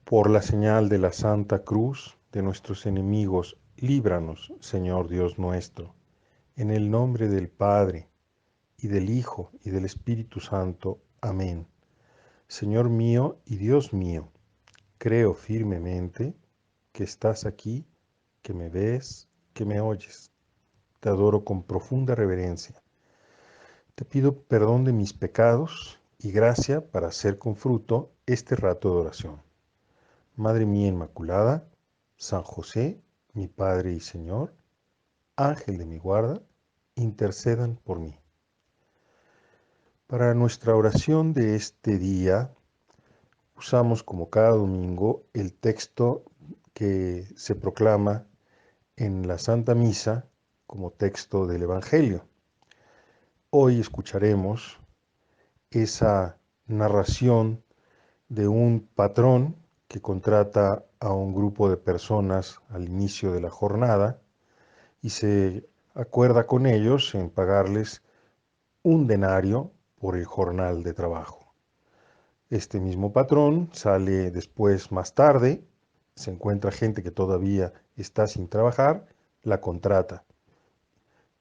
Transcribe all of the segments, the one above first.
Por la señal de la Santa Cruz de nuestros enemigos, líbranos, Señor Dios nuestro, en el nombre del Padre, y del Hijo, y del Espíritu Santo. Amén. Señor mío y Dios mío, creo firmemente que estás aquí, que me ves, que me oyes. Te adoro con profunda reverencia. Te pido perdón de mis pecados y gracia para hacer con fruto este rato de oración. Madre mía Inmaculada, San José, mi Padre y Señor, Ángel de mi guarda, intercedan por mí. Para nuestra oración de este día, usamos como cada domingo el texto que se proclama en la Santa Misa como texto del Evangelio. Hoy escucharemos esa narración de un patrón que contrata a un grupo de personas al inicio de la jornada y se acuerda con ellos en pagarles un denario por el jornal de trabajo. Este mismo patrón sale después, más tarde, se encuentra gente que todavía está sin trabajar, la contrata.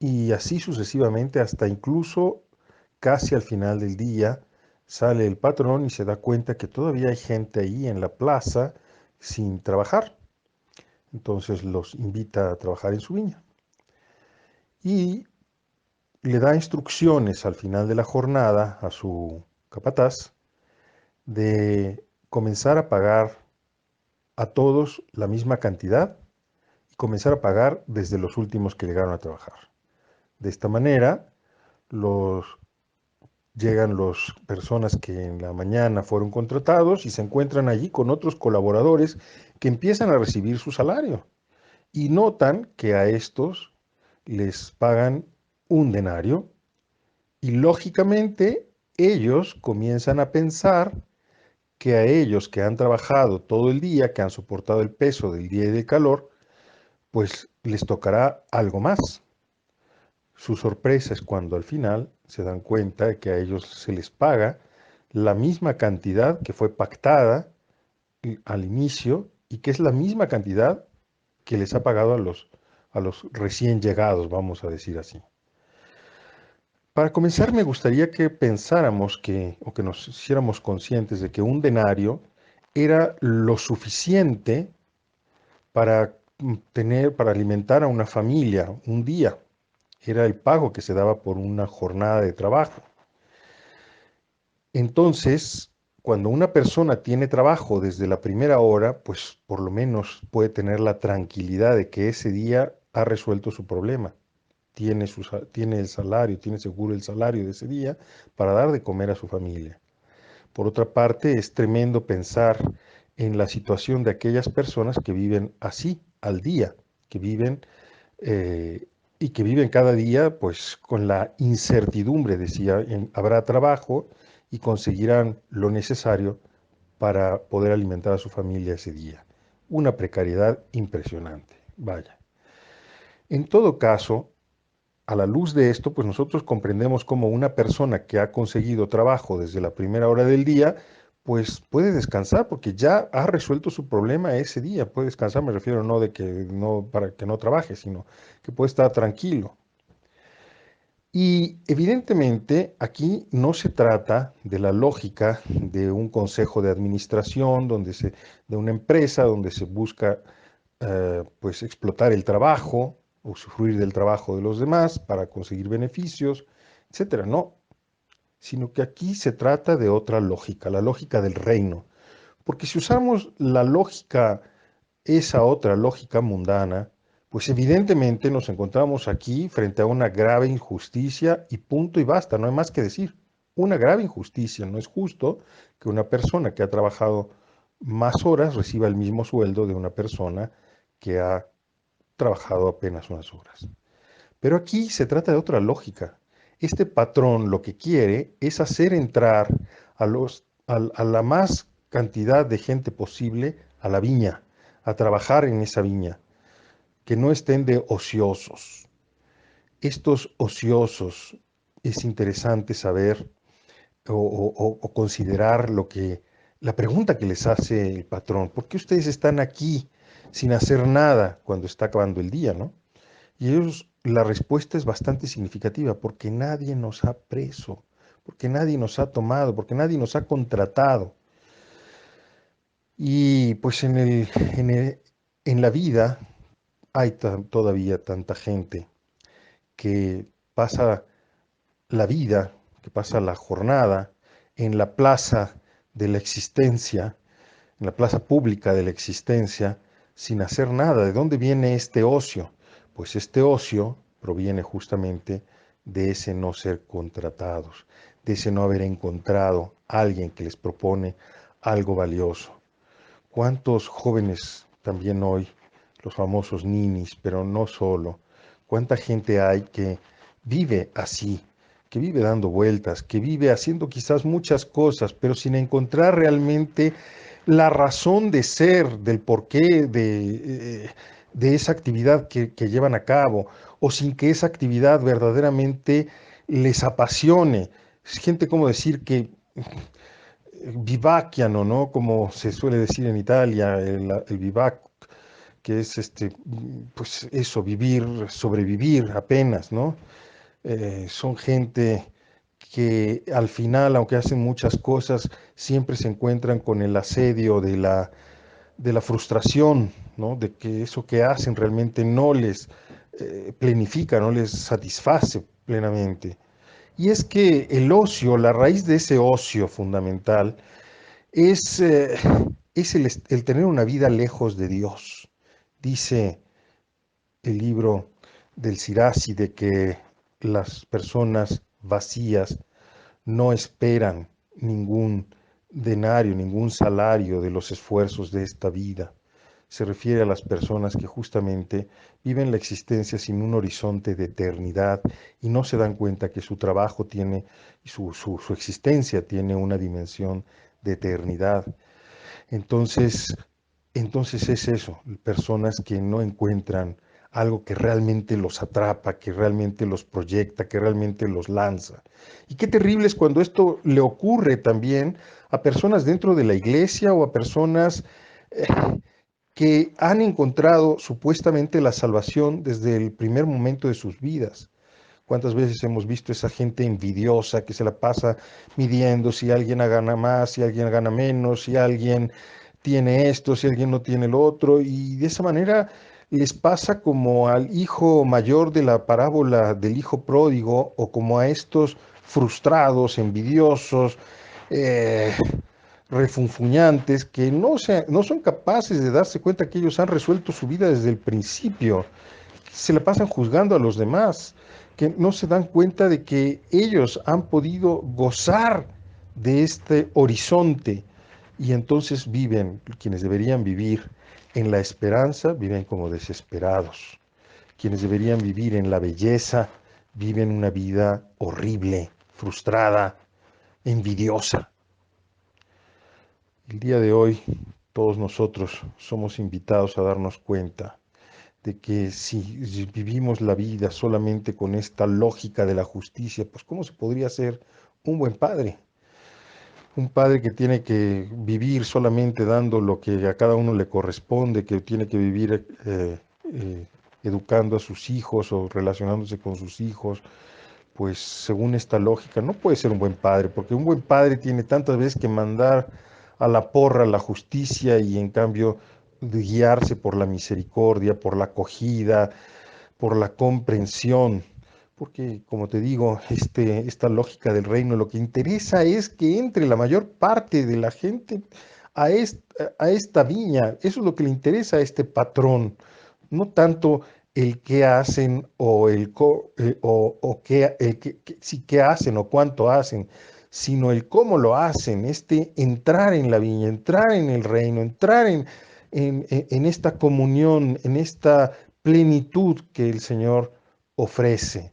Y así sucesivamente hasta incluso casi al final del día sale el patrón y se da cuenta que todavía hay gente ahí en la plaza sin trabajar. Entonces los invita a trabajar en su viña. Y le da instrucciones al final de la jornada a su capataz de comenzar a pagar a todos la misma cantidad y comenzar a pagar desde los últimos que llegaron a trabajar. De esta manera, llegan las personas que en la mañana fueron contratados y se encuentran allí con otros colaboradores que empiezan a recibir su salario y notan que a estos les pagan un denario y lógicamente ellos comienzan a pensar que a ellos que han trabajado todo el día, que han soportado el peso del día y del calor, pues les tocará algo más. Su sorpresa es cuando al final se dan cuenta de que a ellos se les paga la misma cantidad que fue pactada al inicio y que es la misma cantidad que les ha pagado a los recién llegados, vamos a decir así. Para comenzar, me gustaría que pensáramos o que nos hiciéramos conscientes de que un denario era lo suficiente para para alimentar a una familia un día. Era el pago que se daba por una jornada de trabajo. Entonces, cuando una persona tiene trabajo desde la primera hora, pues por lo menos puede tener la tranquilidad de que ese día ha resuelto su problema. Tiene el salario, tiene seguro el salario de ese día para dar de comer a su familia. Por otra parte, es tremendo pensar en la situación de aquellas personas que viven así, al día, que viven y que viven cada día pues con la incertidumbre de si habrá trabajo y conseguirán lo necesario para poder alimentar a su familia ese día. Una precariedad impresionante, vaya. En todo caso, a la luz de esto, pues nosotros comprendemos cómo una persona que ha conseguido trabajo desde la primera hora del día, pues puede descansar porque ya ha resuelto su problema ese día. Puede descansar, me refiero no de que no para que no trabaje, sino que puede estar tranquilo. Y evidentemente aquí no se trata de la lógica de un consejo de administración, de una empresa donde se busca pues explotar el trabajo, usufruir del trabajo de los demás para conseguir beneficios, etcétera. No, sino que aquí se trata de otra lógica, la lógica del reino. Porque si usamos la lógica, esa otra lógica mundana, pues evidentemente nos encontramos aquí frente a una grave injusticia y punto y basta, no hay más que decir. Una grave injusticia, no es justo que una persona que ha trabajado más horas reciba el mismo sueldo de una persona que ha trabajado apenas unas horas. Pero aquí se trata de otra lógica. Este patrón lo que quiere es hacer entrar a la más cantidad de gente posible a la viña, a trabajar en esa viña, que no estén de ociosos. Estos ociosos, es interesante saber o considerar lo que la pregunta que les hace el patrón: ¿por qué ustedes están aquí sin hacer nada cuando está acabando el día, ¿no? Y ellos, la respuesta es bastante significativa: porque nadie nos ha preso, porque nadie nos ha tomado, porque nadie nos ha contratado. Y pues en la vida hay todavía tanta gente que pasa la vida, que pasa la jornada en la plaza de la existencia, en la plaza pública de la existencia, sin hacer nada. ¿De dónde viene este ocio? Pues este ocio proviene justamente de ese no ser contratados, de ese no haber encontrado a alguien que les propone algo valioso. ¿Cuántos jóvenes también hoy, los famosos ninis, pero no solo? ¿Cuánta gente hay que vive así, que vive dando vueltas, que vive haciendo quizás muchas cosas, pero sin encontrar realmente la razón de ser, del porqué de esa actividad que llevan a cabo, o sin que esa actividad verdaderamente les apasione? Es gente, como decir, que vivaciano, ¿no? Como se suele decir en Italia, el vivac, que es pues eso, vivir, sobrevivir apenas, ¿no? Son gente que al final, aunque hacen muchas cosas, siempre se encuentran con el asedio de la frustración, ¿no? De que eso que hacen realmente no les plenifica, no les satisface plenamente. Y es que el ocio, la raíz de ese ocio fundamental, es, eh, es el tener una vida lejos de Dios. Dice el libro del Sirasi de que las personas vacías no esperan ningún denario, ningún salario de los esfuerzos de esta vida. Se refiere a las personas que justamente viven la existencia sin un horizonte de eternidad y no se dan cuenta que su trabajo tiene, su existencia tiene una dimensión de eternidad. Entonces, entonces es eso, personas que no encuentran algo que realmente los atrapa, que realmente los proyecta, que realmente los lanza. Y qué terrible es cuando esto le ocurre también a personas dentro de la iglesia o a personas eh, que han encontrado supuestamente la salvación desde el primer momento de sus vidas. ¿Cuántas veces hemos visto esa gente envidiosa que se la pasa midiendo si alguien gana más, si alguien gana menos, si alguien tiene esto, si alguien no tiene lo otro? Y de esa manera les pasa como al hijo mayor de la parábola del hijo pródigo, o como a estos frustrados, envidiosos, eh, refunfuñantes, que no son capaces de darse cuenta que ellos han resuelto su vida desde el principio. Se la pasan juzgando a los demás, que no se dan cuenta de que ellos han podido gozar de este horizonte, y entonces viven, quienes deberían vivir en la esperanza, viven como desesperados. Quienes deberían vivir en la belleza, viven una vida horrible, frustrada, envidiosa. El día de hoy, todos nosotros somos invitados a darnos cuenta de que si vivimos la vida solamente con esta lógica de la justicia, pues ¿cómo se podría ser un buen padre? Un padre que tiene que vivir solamente dando lo que a cada uno le corresponde, que tiene que vivir educando a sus hijos o relacionándose con sus hijos, pues según esta lógica no puede ser un buen padre, porque un buen padre tiene tantas veces que mandar a la porra la justicia, y en cambio de guiarse por la misericordia, por la acogida, por la comprensión. Porque, como te digo, esta lógica del reino lo que interesa es que entre la mayor parte de la gente a esta viña. Eso es lo que le interesa a este patrón, no tanto el qué hacen o o qué, sí, qué hacen o cuánto hacen, sino el cómo lo hacen, entrar en la viña, entrar en el reino, entrar en esta comunión, en esta plenitud que el Señor ofrece.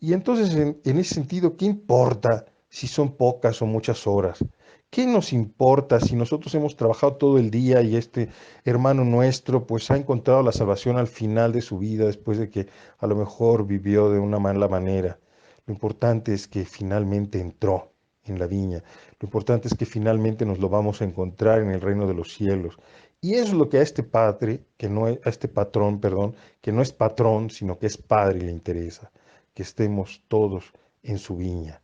Y entonces, en ese sentido, ¿qué importa si son pocas o muchas horas? ¿Qué nos importa si nosotros hemos trabajado todo el día y este hermano nuestro pues ha encontrado la salvación al final de su vida, después de que a lo mejor vivió de una mala manera? Lo importante es que finalmente en la viña. Lo importante es que finalmente nos lo vamos a encontrar en el reino de los cielos. Y eso es lo que a este padre, a este patrón, perdón, que no es patrón, sino que es padre, le interesa, que estemos todos en su viña.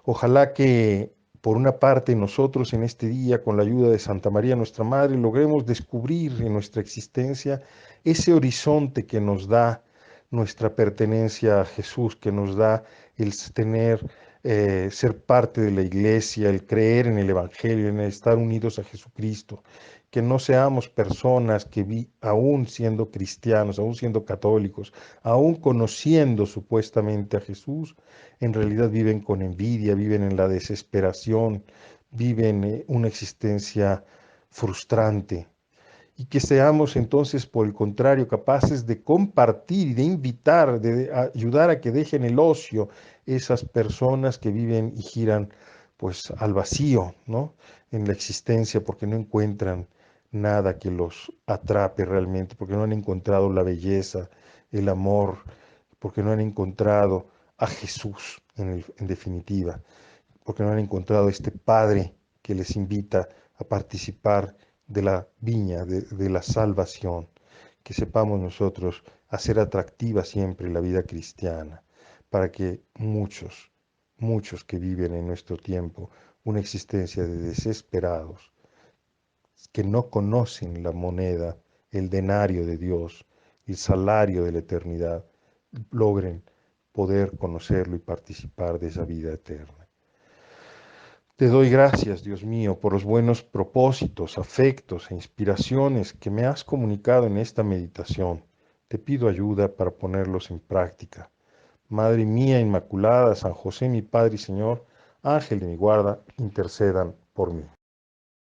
Ojalá que por una parte nosotros en este día, con la ayuda de Santa María nuestra Madre, logremos descubrir en nuestra existencia ese horizonte que nos da nuestra pertenencia a Jesús, que nos da el tener, ser parte de la iglesia, el creer en el Evangelio, en el estar unidos a Jesucristo, que no seamos personas que aún siendo cristianos, aún siendo católicos, aún conociendo supuestamente a Jesús, en realidad viven con envidia, viven en la desesperación, viven una existencia frustrante. Y que seamos entonces, por el contrario, capaces de compartir y de invitar, de ayudar a que dejen el ocio esas personas que viven y giran pues al vacío, ¿no? En la existencia porque no encuentran nada que los atrape realmente, porque no han encontrado la belleza, el amor, porque no han encontrado a Jesús en definitiva, porque no han encontrado este Padre que les invita a participar de la viña, de la salvación, que sepamos nosotros hacer atractiva siempre la vida cristiana, para que muchos que viven en nuestro tiempo una existencia de desesperados, que no conocen la moneda, el denario de Dios, el salario de la eternidad, logren poder conocerlo y participar de esa vida eterna. Te doy gracias, Dios mío, por los buenos propósitos, afectos e inspiraciones que me has comunicado en esta meditación. Te pido ayuda para ponerlos en práctica. Madre mía Inmaculada, San José mi Padre y Señor, Ángel de mi guarda, intercedan por mí.